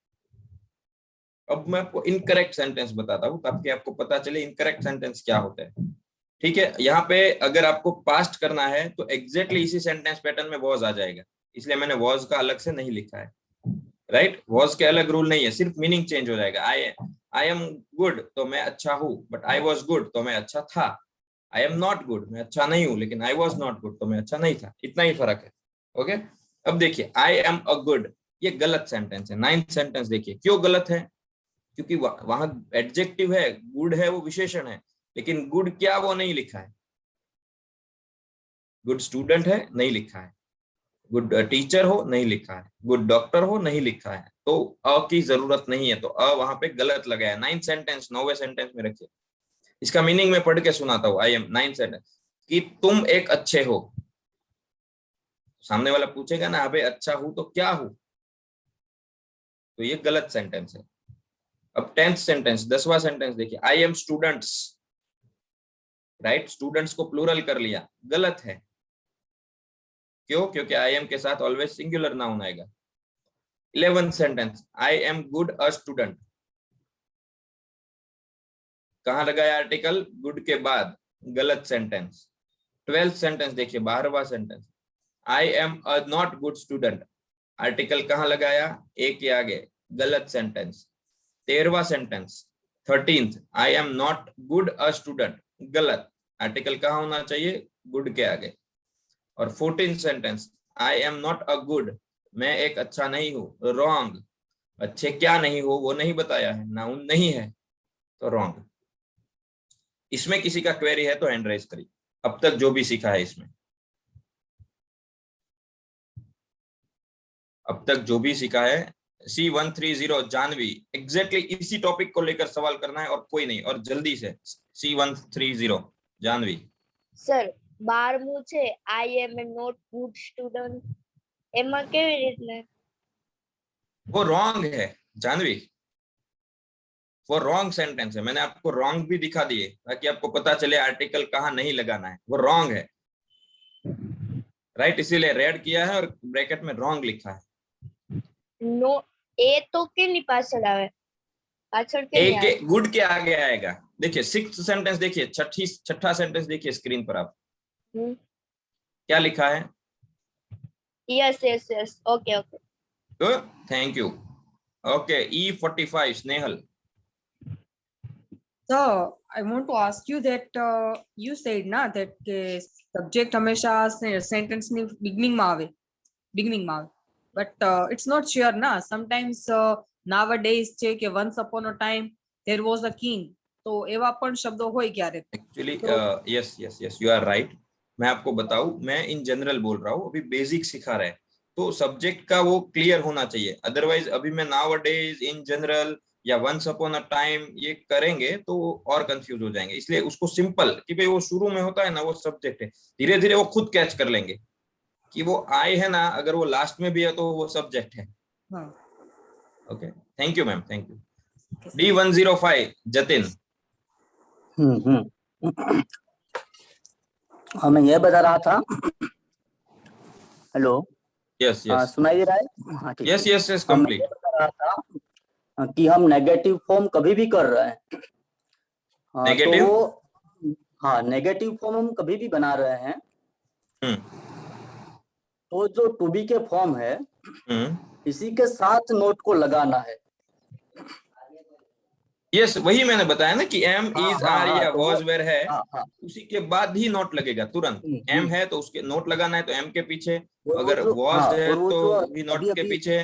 अब मैं आपको इनकरेक्ट सेंटेंस बताता हूँ ताकि आपको पता चले इनकरेक्ट सेंटेंस क्या होता है। ठीक है, यहाँ पे अगर आपको पास्ट करना है तो एग्जैक्टली इसी सेंटेंस पैटर्न में वॉज आ जाएगा, इसलिए मैंने वॉज का अलग से नहीं लिखा है। राइट, वॉज के अलग रूल नहीं है, सिर्फ मीनिंग चेंज हो जाएगा। आई एम गुड तो मैं अच्छा हूँ, बट आई वॉज गुड तो मैं अच्छा था। आई एम नॉट गुड, मैं अच्छा नहीं हूँ, लेकिन आई वॉज नॉट गुड तो मैं अच्छा नहीं था। इतना ही फर्क है। ओके, अब देखिए, आई एम अ गुड, ये गलत सेंटेंस है। 9th सेंटेंस देखिए क्यों गलत है, क्योंकि वहां एडजेक्टिव है, गुड है वो विशेषण है, लेकिन गुड क्या वो नहीं लिखा है। गुड स्टूडेंट है नहीं लिखा है, गुड टीचर हो नहीं लिखा है, गुड डॉक्टर हो नहीं लिखा है, तो अ की जरूरत नहीं है, तो अ वहां पे गलत लगाया। 9th सेंटेंस 9वें सेंटेंस में रखिए। इसका मीनिंग मैं पढ़ के सुनाता हूँ। आई एम 9th सेंटेंस कि तुम एक अच्छे हो। सामने वाला पूछेगा ना, अबे अच्छा हूं तो क्या हूं, तो ये गलत सेंटेंस है। अब 10th सेंटेंस 10वां सेंटेंस देखिए, I am students. Right, students को प्लूरल कर लिया, गलत है। क्यों? क्योंकि आई एम के साथ ऑलवेज सिंगुलर नाउन आएगा। 11th sentence, I am good a student. कहां लगाया आर्टिकल? गुड के बाद, गलत सेंटेंस। 12th सेंटेंस देखिए, 12वां sentence, I am a not good student. Article कहां लगाया? ए के आगे, गलत सेंटेंस। 13वां sentence 13th, I am not good a student, गलत। आर्टिकल कहां होना चाहिए? गुड के आगे। और 14th sentence, I am not a good, मैं एक अच्छा नहीं हूं, रॉन्ग। अच्छे क्या नहीं हो वो नहीं बताया है, नाउन नहीं है, तो रॉन्ग। इसमें किसी का क्वेरी है तो हैंड रेज करिए, अब तक जो भी सीखा है इसमें, अब तक जो भी सीखा है। C130 जानवी, एग्जैक्टली इसी टॉपिक को लेकर सवाल करना है और कोई नहीं, और जल्दी से। C130 जानवी। સર 12મું છે, આઈ એમ એ નોટ ગુડ સ્ટુડન્ટ, એમાં કેવી રીતના? वो रॉन्ग है जानवी, वो रॉन्ग सेंटेंस है। मैंने आपको रॉन्ग भी दिखा दिए ताकि आपको पता चले आर्टिकल कहाँ नहीं लगाना है, वो रॉन्ग है। राइट, इसीलिए रेड किया है और ब्रैकेट में रॉन्ग लिखा है। नो, ए तो केनी पाछળ આવે? પાછળ ए કેની के આવે? गुड के आगे आएगा। देखिए 6th सेंटेंस देखिए, छठा सेंटेंस देखिए स्क्रीन पर आप, क्या लिखा है? Yes yes yes, okay okay. तो thank you. Okay, E45, Snehal. So I want to ask you that you said na that subject हमेशा sentence ની beginning માં આવે, but it's not sure na. Sometimes nowadays છે કે once upon a time there was a king. तो એવા પણ શબ્દો હોય ક્યારે. Actually, yes, you are right. मैं आपको बताऊं, मैं इन जनरल बोल रहा हूँ, अभी बेसिक सिखा रहे हैं, तो सब्जेक्ट का वो क्लियर होना चाहिए. अदरवाइज अभी मैं नाउअडेज, इन जनरल या वंस अपॉन अ टाइम ये करेंगे तो और कंफ्यूज हो जाएंगे. इसलिए उसको सिंपल कि भाई वो शुरू में होता है ना, वो सब्जेक्ट है, धीरे धीरे वो खुद कैच कर लेंगे कि वो आई है ना, अगर वो लास्ट में भी है तो वो सब्जेक्ट है. Okay, thank you ma'am, thank you. D105, Jatin. मैं ये बता रहा था. हेलो. यस, सुनाई दे रहा है? हाँ, ठीक. Yes, complete. मैं बता रहा था कि हम नेगेटिव फॉर्म कभी भी कर रहे हैं. नेगेटिव? तो हाँ, नेगेटिव फॉर्म हम कभी भी बना रहे हैं. तो जो टू बी के फॉर्म है, इसी के साथ नोट को लगाना है. यस, वही मैंने बताया ना कि एम, इज, आर या वॉज, वेयर है, उसी के बाद ही नोट लगेगा तुरंत. एम है तो उसके नोट लगाना है, तो एम के पीछे. अगर वॉज है तो भी नोट के पीछे.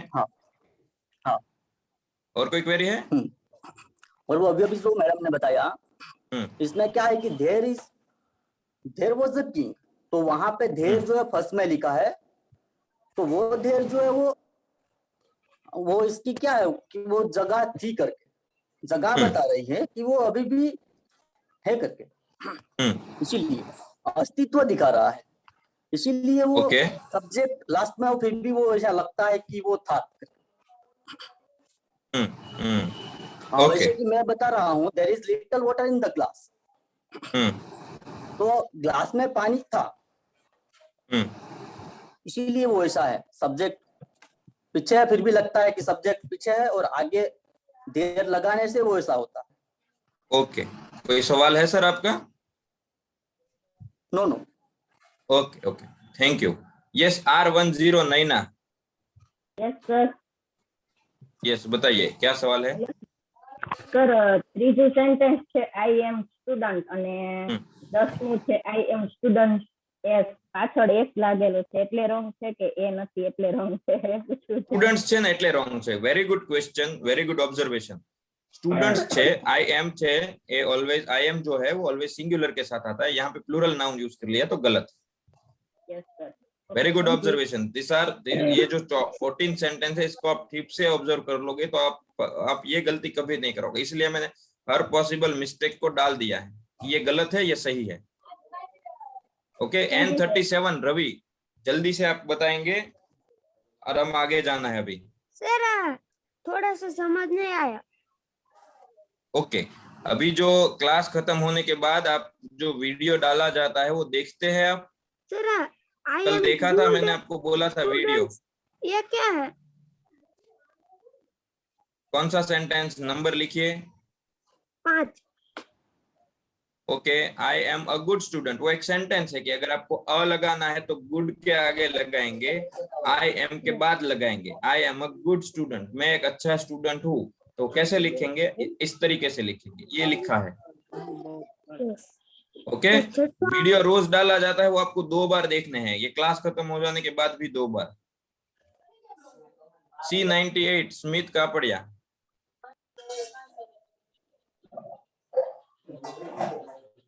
और कोई क्वेरी है? और वो अभी जो मैडम ने बताया, इसमें क्या है कि देयर वाज अ किंग, तो वहां पे देयर जो है फर्स्ट में लिखा है, तो वो देयर जो है वो इसकी क्या है कि वो जगह थी करके, जगह बता रही है कि वो अभी भी है करके, इसीलिए अस्तित्व दिखा रहा है, इसीलिए वो सब्जेक्ट लास्ट में हो, फिर भी वो ऐसा लगता है कि वो था. वैसे कि मैं बता रहा हूँ, there is little water in the glass, तो ग्लास में पानी था, इसीलिए वो ऐसा है. सब्जेक्ट पीछे है, फिर भी लगता है कि सब्जेक्ट पीछे है, और आगे देर लगाने से वो ऐसा होता है. ओके, कोई सवाल है सर आपका? No. Okay, thank you. Yes, R10 Naina. Yes sir. Yes, बताइए क्या सवाल है? સર ત્રીજું સેન્ટેન્સ છે આઈ એમ સ્ટુડન્ટ, અને 10મું છે આઈ એમ સ્ટુડન્ટ. એસ પાછળ એસ લાગેલો છે એટલે રોંગ છે કે એ નથી એટલે રોંગ છે? સ્ટુડન્ટ્સ છે ને એટલે રોંગ છે. Very good question, very good observation. Students છે, आई एम છે, એ ऑलवेज आई एम जो है वो ऑलवेज सिंगुलर के साथ आता है. यहाँ पे प्लूरल नाउन यूज कर लिया तो गलत. Yes sir. Very good observation. This are ये जो 14 सेंटेंस है, इसको आप ठीक से ऑब्जर्व कर लोगे तो आप ये गलती कभी नहीं करोगे. इसलिए मैंने हर पॉसिबल मिस्टेक को डाल दिया है कि ये गलत है, ये सही है. ओके, N37 रवि, जल्दी से आप बताएंगे और हम आगे जाना है अभी. सर थोड़ा सा समझ नहीं आया. ओके, अभी जो क्लास खत्म होने के बाद आप जो वीडियो डाला जाता है वो देखते हैं आप? सर कल देखा था मैंने, आपको बोला था वीडियो. ये क्या है? कौन सा सेंटेंस? नंबर लिखिए. 5. Okay, I am a good student, वो एक सेंटेंस है कि अगर आपको अ लगाना है तो गुड के आगे लगाएंगे, आई एम के बाद लगाएंगे. आई एम अ गुड स्टूडेंट, मैं एक अच्छा स्टूडेंट हूँ. तो कैसे लिखेंगे? इस तरीके से लिखेंगे. ये लिखा है. ओके, वीडियो रोज डाला जाता है, वो आपको 2 बार देखने हैं. ये क्लास खत्म हो जाने के बाद भी 2 बार. C98 स्मित कापड़िया.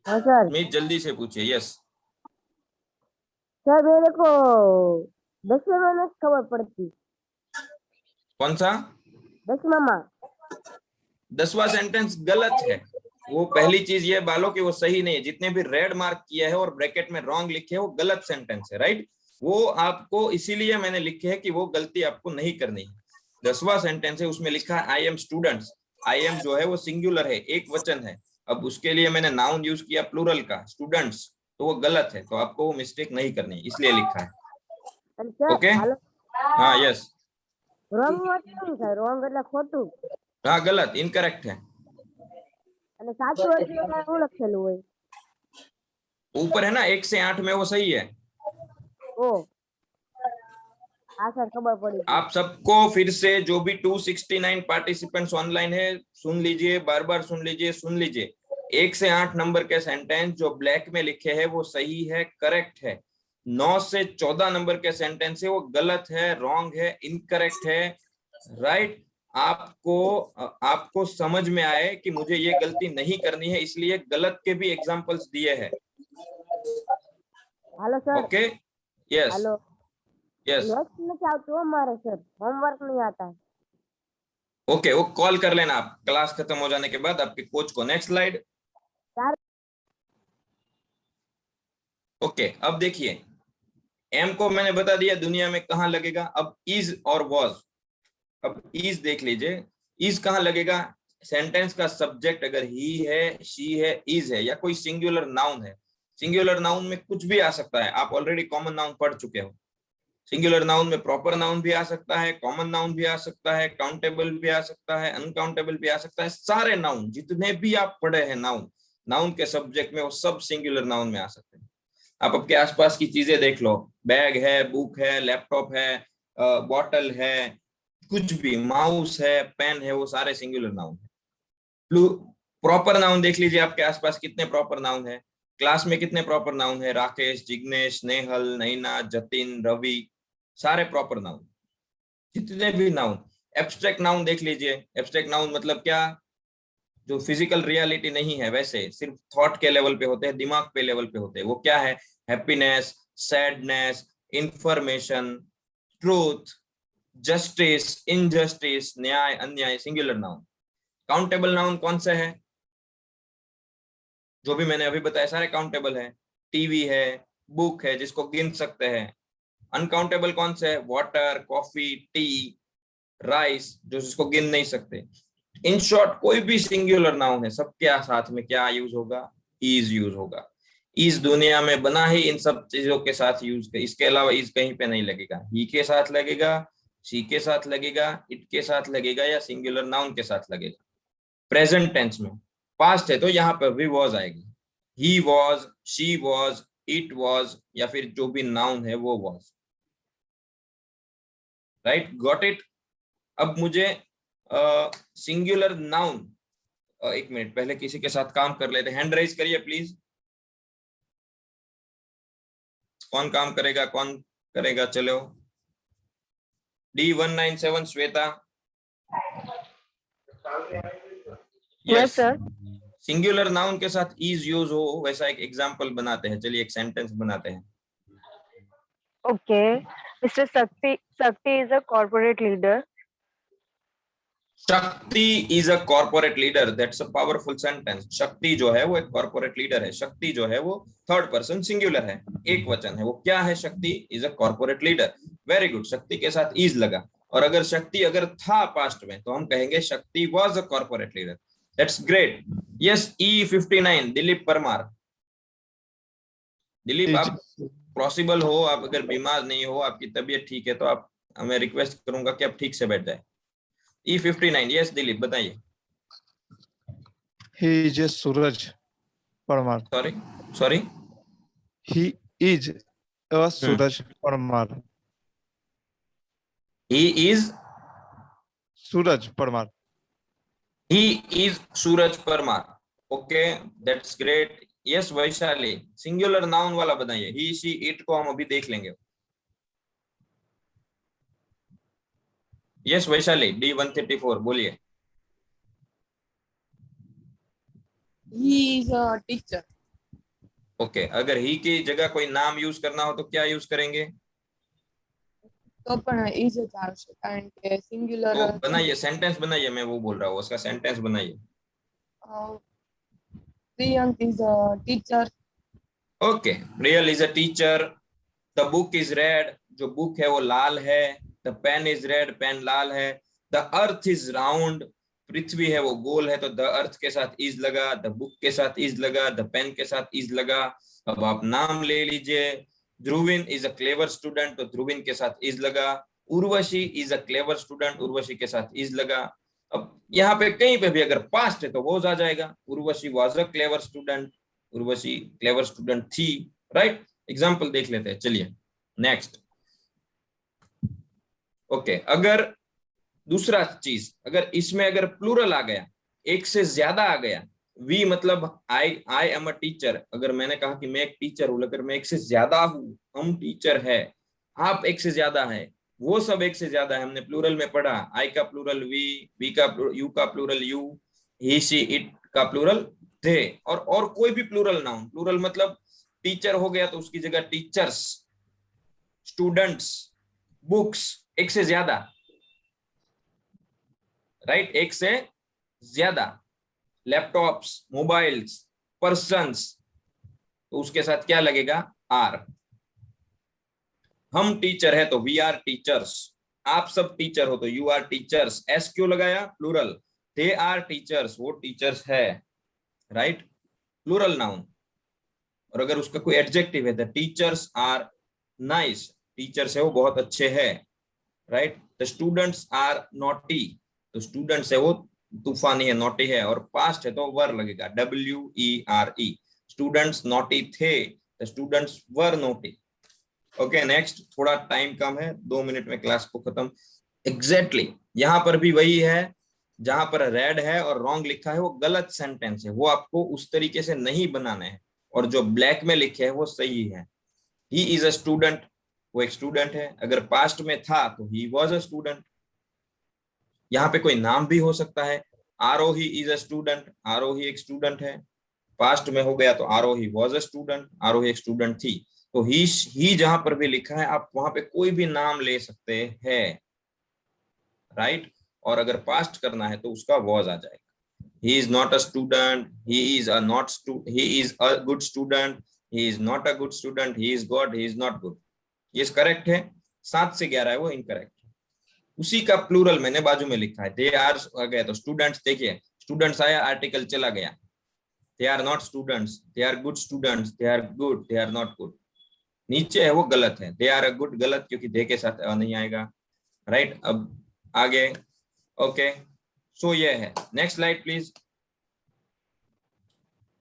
सर स्मित जल्दी से पूछिए. यस सर, मेरे को 10वें में खबर पड़ती. कौन सा? 10वां. 10वां सेंटेंस गलत है. वो पहली चीज ये बालो कि वो सही नहीं है. जितने भी रेड मार्क किया है और ब्रैकेट में रॉन्ग लिखे है वो गलत सेंटेंस है. राइट, वो आपको इसीलिए मैंने लिखे है कि वो गलती आपको नहीं करनी है. 10वां सेंटेंस है, उसमें लिखा है I M students. I am जो है वो सिंगुलर है, एक वचन है. अब उसके लिए मैंने नाउन यूज किया प्लूरल का, स्टूडेंट्स, तो वो गलत है. तो आपको वो मिस्टेक नहीं करनी है, इसलिए लिखा है. ओके, हाँ, यस. रॉन्ग मतलब है, रॉन्ग એટલે ખોટું. हाँ, गलत, इनकरेक्ट है. અને સાચું એટલે શું લખેલું હોય? ऊपर है ना 1 से 8 में, वो सही है. ओ हाँ सर खबर पड़ी। आप सबको फिर से जो भी 269 पार्टिसिपेंट्स ऑनलाइन है सुन लीजिए, बार बार सुन लीजिए, सुन लीजिए। 1 से 8 नंबर के सेंटेंस जो ब्लैक में लिखे हैं वो सही है, करेक्ट है। 9 से 14 नंबर के सेंटेंस है वो गलत है, रॉन्ग है, इनकरेक्ट है, राइट। आपको समझ में आए कि मुझे ये गलती नहीं करनी है, इसलिए गलत के भी एग्जांपल्स दिए हैं। Hello sir. Okay, yes hello yes, में क्या होता है हमारे सर, होमवर्क नहीं आता है। ओके, वो कॉल कर लेना आप क्लास खत्म हो जाने के बाद आपके कोच को। Next slide. ओके, अब देखिए एम को मैंने बता दिया दुनिया में कहाँ लगेगा। अब इज और वॉज, अब इज देख लीजिए, इज कहाँ लगेगा। सेंटेंस का सब्जेक्ट अगर ही है, शी है, इज है या कोई सिंगुलर नाउन है। सिंगुलर नाउन में कुछ भी आ सकता है, आप ऑलरेडी कॉमन नाउन पढ़ चुके हो। सिंगुलर नाउन में प्रॉपर नाउन भी आ सकता है, कॉमन नाउन भी आ सकता है, काउंटेबल भी आ सकता है, अनकाउंटेबल भी आ सकता है। सारे नाउन जितने भी आप पढ़े हैं नाउन के सब्जेक्ट में, वो सब सिंगुलर नाउन में आ सकते हैं। आप आपके आसपास की चीजें देख लो, बैग है, बुक है, लैपटॉप है, बॉटल है, कुछ भी, माउस है, पेन है, वो सारे सिंगुलर नाउन है। प्रॉपर नाउन देख लीजिए आपके आसपास कितने प्रॉपर नाउन है। क्लास में कितने प्रॉपर नाउन है, राकेश, जिग्नेश, स्नेहल, नैना, जतिन, रवि, सारे प्रॉपर नाउन, जितने भी नाउन। एब्स्ट्रैक्ट नाउन देख लीजिए। एब्स्ट्रैक्ट नाउन मतलब क्या, जो फिजिकल रियलिटी नहीं है, वैसे सिर्फ थॉट के लेवल पे होते हैं, दिमाग पे लेवल पे होते हैं। वो क्या है, happiness, sadness, information, truth, justice, injustice, न्याय, अन्याय, सिंगुलर नाउन। काउंटेबल नाउन कौन सा है, जो भी मैंने अभी बताया सारे काउंटेबल है। टीवी है, बुक है जिसको गिन सकते हैं। अनकाउंटेबल कौन से है, वाटर, कॉफी, टी, राइस, जो जिसको गिन नहीं सकते। इन शॉर्ट कोई भी सिंगुलर नाउन है, सबके साथ में क्या यूज होगा, इज यूज होगा। इज दुनिया में बना ही इन सब चीजों के साथ यूज कर, इसके अलावा इज कहीं पे नहीं लगेगा। ही के साथ लगेगा, शी के साथ लगेगा, इट के साथ लगेगा या सिंगुलर नाउन के साथ लगेगा। प्रेजेंट टेंस में, पास्ट है तो यहाँ पर भी वॉज आएगी। He was, she was, it was या फिर जो भी नाउन है वो वॉज। Right, got it. अब मुझे सिंगुलर नाउन, एक मिनट पहले किसी के साथ काम कर लेते। हैंड राइज करिए प्लीज। कौन काम करेगा, कौन करेगा, चलो। D197 Shweta. Yes sir. Singular noun के साथ इज यूज हो वैसा एक एग्जांपल बनाते हैं। चलिए एक सेंटेंस बनाते हैं। ओके, मिस्टर शक्ति इज अ कॉर्पोरेट लीडर। शक्ति is a corporate leader, that's a powerful sentence. शक्ति जो है वो एक कॉर्पोरेट लीडर है। शक्ति जो है वो थर्ड पर्सन सिंगुलर है, एक वचन है। वो क्या है, शक्ति is a corporate leader. Very good, शक्ति के साथ इज लगा। और अगर शक्ति अगर था पास्ट में तो हम कहेंगे शक्ति was a corporate leader. That's great. Yes, E59 Dilip Parmar. Dilip, आप पॉसिबल हो, आप अगर बीमार नहीं हो, आपकी तबीयत ठीक है तो आप, मैं रिक्वेस्ट करूंगा कि आप ठीक से बैठ जाए। E59, यस दिलीप बताइए। He is a Suraj Parmar. Sorry? He is a Suraj Parmar. He is Suraj Parmar. He is Suraj Parmar. Okay, that's great. Yes, Vaishali, singular noun वाला बताइए। He, she, it को हम अभी देख लेंगे। यस वैशाली, D134 बोलिए। He is a teacher. Okay, अगर ही की जगह कोई नाम यूज करना हो तो क्या यूज करेंगे? तो पण इज चालશે કારણ કે સિંગ્યુલર तो बनाइए, सेंटेंस बनाइए, मैं वो बोल रहा हूँ, उसका सेंटेंस बनाइए। Priyank is a teacher. Okay, Priyal is a teacher. The book is red, जो बुक है वो लाल है। The pen is red, pen लाल है। द अर्थ इज राउंड, पृथ्वी है वो गोल है, तो द अर्थ के साथ इज लगा, द बुक के साथ इज लगा, द पेन के साथ इज लगा। अब आप नाम ले लीजिए। Dhruvin is a clever student, तो ध्रुविन के साथ इज लगा। Urvashi is a clever student, Urvashi के साथ इज लगा। अब यहाँ पे कहीं पे भी अगर पास्ट है तो वो आ जाएगा। Urvashi was a clever student, Urvashi clever student थी। राइट, एग्जाम्पल देख लेते हैं। चलिए नेक्स्ट। ओके, अगर दूसरा चीज, अगर इसमें अगर प्लूरल आ गया, एक से ज्यादा आ गया, वी मतलब आई एम अ टीचर, अगर मैंने कहा कि मैं एक टीचर हूं, अगर मैं एक से ज्यादा हूं, हम टीचर है, आप एक से ज्यादा है, वो सब एक से ज्यादा है, हमने प्लूरल में पढ़ा, आई का प्लूरल वी का यू का plural you, he she it का प्लूरल दे, और कोई भी प्लूरल नाउन, प्लूरल मतलब टीचर हो गया तो उसकी जगह टीचर्स, स्टूडेंट्स, बुक्स, एक से ज्यादा, राइट, एक से ज्यादा, लैपटॉप्स, मोबाइल्स, पर्सन्स, तो उसके साथ क्या लगेगा, आर। हम टीचर है तो वी आर टीचर्स, आप सब टीचर हो तो यू आर टीचर्स, एस क्यों लगाया, प्लूरल, दे आर टीचर्स, वो टीचर्स है, राइट, प्लूरल नाउन। और अगर उसका कोई एडजेक्टिव है, the teachers are nice, teachers है वो बहुत अच्छे हैं, right, the students are naughty, तो स्टूडेंट्स है वो तूफानी है, नॉटी है, और पास्ट है तो वर लगेगा, WERE, स्टूडेंट्स नॉटी थे, the students were naughty. Okay, next, थोड़ा टाइम कम है, 2 मिनट में क्लास को खत्म। एग्जैक्टली यहाँ पर भी वही है, जहां पर रेड है और रॉन्ग लिखा है वो गलत सेंटेंस है, वो आपको उस तरीके से नहीं बनाने हैं, और जो ब्लैक में लिखे है वो सही है। ही इज अ स्टूडेंट, वो एक स्टूडेंट है, अगर पास्ट में था तो ही वॉज अ स्टूडेंट। यहाँ पे कोई नाम भी हो सकता है, आरोही इज अ स्टूडेंट, आरोही एक स्टूडेंट है, पास्ट में हो गया तो आरोही वॉज अ स्टूडेंट, आरोही एक स्टूडेंट थी, तो ही जहां पर भी लिखा है आप वहां पे कोई भी नाम ले सकते हैं, राइट, और अगर पास्ट करना है तो उसका वॉज आ जाएगा। He is not a student, he is a not he is a good student, he is not a good student, he is good, he is not good, ये करेक्ट है। 7 से 11 है वो इनकरेक्ट है। उसी का प्लूरल मैंने बाजू में लिखा है, दे आर आ गया तो स्टूडेंट्स, देखिए स्टूडेंट्स आया, आर्टिकल चला गया, they are not students, they are good students, they are good, they are not good, नीचे है वो गलत है, दे आर अ गुड, गलत क्योंकि दे के साथ नहीं आएगा, राइट। अब आगे, ओके, सो ये है। नेक्स्ट स्लाइड प्लीज,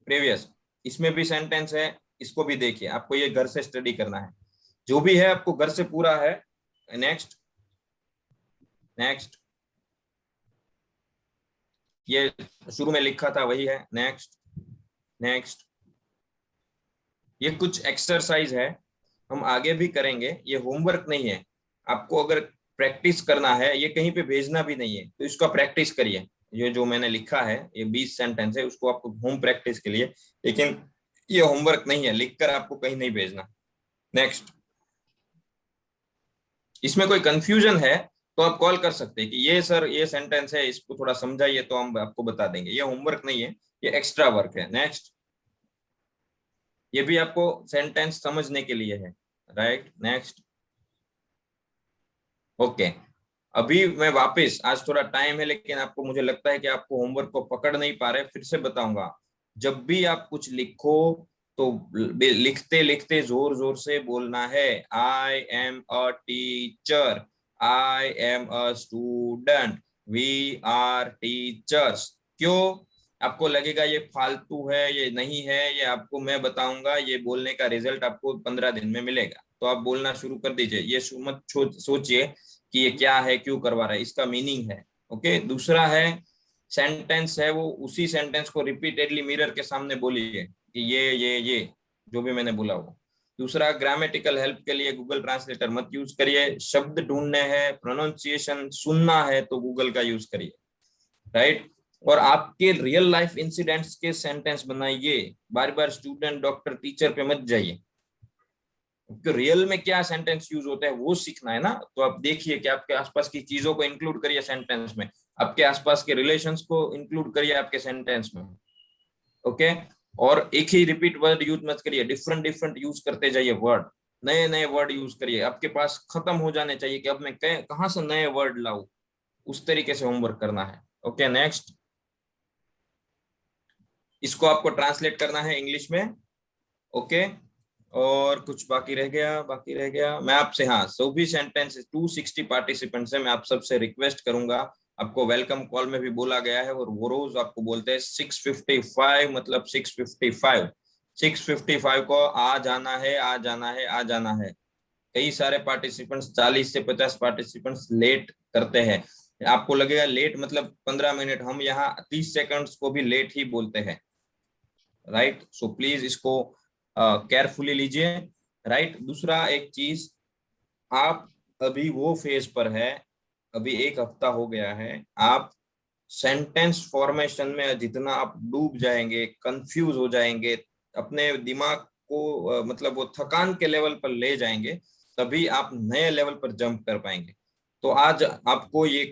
प्रीवियस, इसमें भी सेंटेंस है, इसको भी देखिए, आपको ये घर से स्टडी करना है, जो भी है आपको घर से पूरा है। नेक्स्ट, नेक्स्ट, ये शुरू में लिखा था वही है, नेक्स्ट, नेक्स्ट, ये कुछ एक्सरसाइज है, हम आगे भी करेंगे, ये होमवर्क नहीं है, आपको अगर प्रैक्टिस करना है, ये कहीं पे भेजना भी नहीं है, तो इसका प्रैक्टिस करिए। ये जो मैंने लिखा है, ये 20 सेंटेंस है, उसको आपको होम प्रैक्टिस के लिए, लेकिन ये होमवर्क नहीं है, लिखकर आपको कहीं नहीं भेजना। नेक्स्ट, इसमें कोई कंफ्यूजन है तो आप कॉल कर सकते हैं कि ये सर ये सेंटेंस है, इसको थोड़ा समझाइए, तो हम आपको बता देंगे। ये होमवर्क नहीं है, ये एक्स्ट्रा वर्क है। नेक्स्ट, ये भी आपको सेंटेंस समझने के लिए है, राइट। नेक्स्ट, ओके, अभी मैं वापस, आज थोड़ा टाइम है लेकिन आपको, मुझे लगता है कि आपको होमवर्क को पकड़ नहीं पा रहे, फिर से बताऊंगा, जब भी आप कुछ लिखो तो लिखते लिखते जोर जोर से बोलना है, I am a teacher, I am a student, we are teachers. क्यों? आपको लगेगा ये फालतू है, ये नहीं है, ये आपको मैं बताऊंगा, ये बोलने का रिजल्ट आपको 15 दिन में मिलेगा, तो आप बोलना शुरू कर दीजिए। ये मत सोचिए कि ये क्या है, क्यों करवा रहा है, इसका मीनिंग है। ओके, दूसरा है सेंटेंस है, वो उसी सेंटेंस को रिपीटेडली मिरर के सामने बोलिए कि ये जो भी मैंने बोला वो। दूसरा, ग्रामेटिकल हेल्प के लिए गूगल ट्रांसलेटर मत यूज करिए, शब्द ढूंढने हैं, प्रोनाउंसिएशन सुनना है तो गूगल का यूज करिए, राइट। और आपके रियल लाइफ इंसिडेंट्स के सेंटेंस बनाइए, बार बार स्टूडेंट, डॉक्टर, टीचर पे मत जाइए, क्योंकि रियल में क्या सेंटेंस यूज होता है वो सीखना है ना। तो आप देखिए कि आपके आसपास की चीजों को इंक्लूड करिए सेंटेंस में, आपके आसपास के रिलेशंस को इंक्लूड करिए आपके सेंटेंस में, ओके। और एक ही रिपीट वर्ड यूज मत करिए, डिफरेंट डिफरेंट यूज करते जाइए वर्ड, नए नए वर्ड यूज करिए, आपके पास खत्म हो जाने चाहिए कि अब मैं कहां से नए वर्ड लाऊं, उस तरीके से होमवर्क करना है। ओके, नेक्स्ट, इसको आपको ट्रांसलेट करना है इंग्लिश में, ओके। और कुछ बाकी रह गया, मैं आपसे, हाँ, सभी सेंटेंस 260 पार्टिसिपेंट्स है, मैं आप सबसे रिक्वेस्ट करूंगा, आपको वेलकम कॉल में भी बोला गया है, और वो रोज आपको बोलते हैं 6:55, मतलब 6:55 को आ जाना है, आ जाना है, आ जाना है, कई सारे पार्टिसिपेंट्स 40 से 50 पार्टिसिपेंट्स लेट करते हैं। आपको लगेगा लेट मतलब 15 मिनट, हम यहाँ 30 सेकंड्स को भी लेट ही बोलते हैं, राइट। सो प्लीज इसको केयरफुली लीजिए, राइट। दूसरा एक चीज, आप अभी वो फेज पर है, अभी 1 हफ्ता हो गया है, आप सेंटेंस फॉर्मेशन में जितना आप डूब जाएंगे, कंफ्यूज हो जाएंगे, अपने दिमाग को मतलब वो थकान के लेवल पर ले जाएंगे, तभी आप नए लेवल पर जंप कर पाएंगे। तो आज आपको ये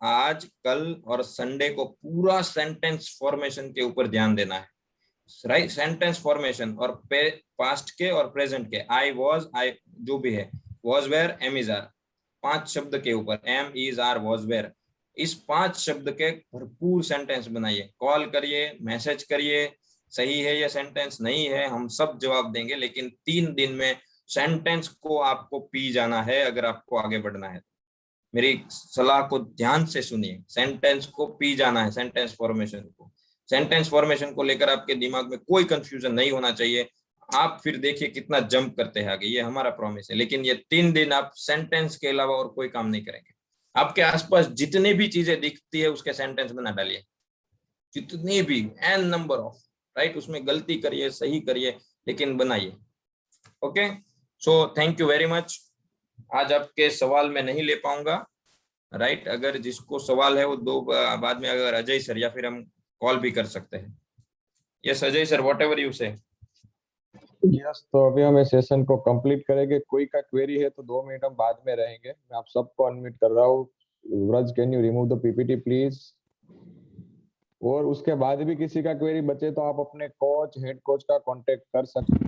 आज कल और संडे को पूरा सेंटेंस फॉर्मेशन के ऊपर ध्यान देना है, राइट। सेंटेंस फॉर्मेशन और पास्ट के और प्रेजेंट के, आई वॉज, आई जो भी है, was were, am is are, 5 शब्द के ऊपर, am is are was were, इस 5 शब्द के भरपूर सेंटेंस बनाइए। कॉल करिए, मैसेज करिए, सही है ये सेंटेंस, नहीं है, हम सब जवाब देंगे, लेकिन 3 दिन में सेंटेंस को आपको पी जाना है अगर आपको आगे बढ़ना है। मेरी सलाह को ध्यान से सुनिए, सेंटेंस को पी जाना है, सेंटेंस फॉर्मेशन को। सेंटेंस फॉर्मेशन को लेकर आपके दिमाग में कोई कंफ्यूजन नहीं होना चाहिए। आप फिर देखिए कितना जंप करते हैं आगे, ये हमारा प्रॉमिस है। लेकिन ये 3 दिन आप सेंटेंस के अलावा और कोई काम नहीं करेंगे। आपके आसपास जितनी भी चीजें दिखती है उसके सेंटेंस बना डालिए, जितनी भी, एन नंबर ऑफ, राइट। उसमें गलती करिए, सही करिए, लेकिन बनाइए। Okay, so thank you very much. आज आपके सवाल मैं नहीं ले पाऊंगा, राइट। अगर जिसको सवाल है वो 2 बाद में, अगर अजय सर या फिर हम कॉल भी कर सकते हैं। Yes Ajay sir, what ever you से। यस, तो अभी हम इस सेशन को कंप्लीट करेंगे। कोई का क्वेरी है तो 2 मिनट हम बाद में रहेंगे। मैं आप सबको अनम्यूट कर रहा हूँ। Vraj, can you remove the PPT please. और उसके बाद भी किसी का क्वेरी बचे तो आप अपने कोच, हेड कोच का कांटेक्ट कर सकते हैं।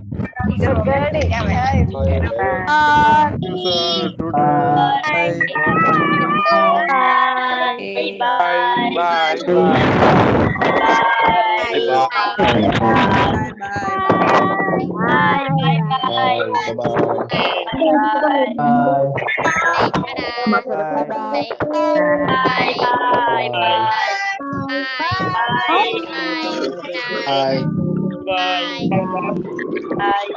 Bye.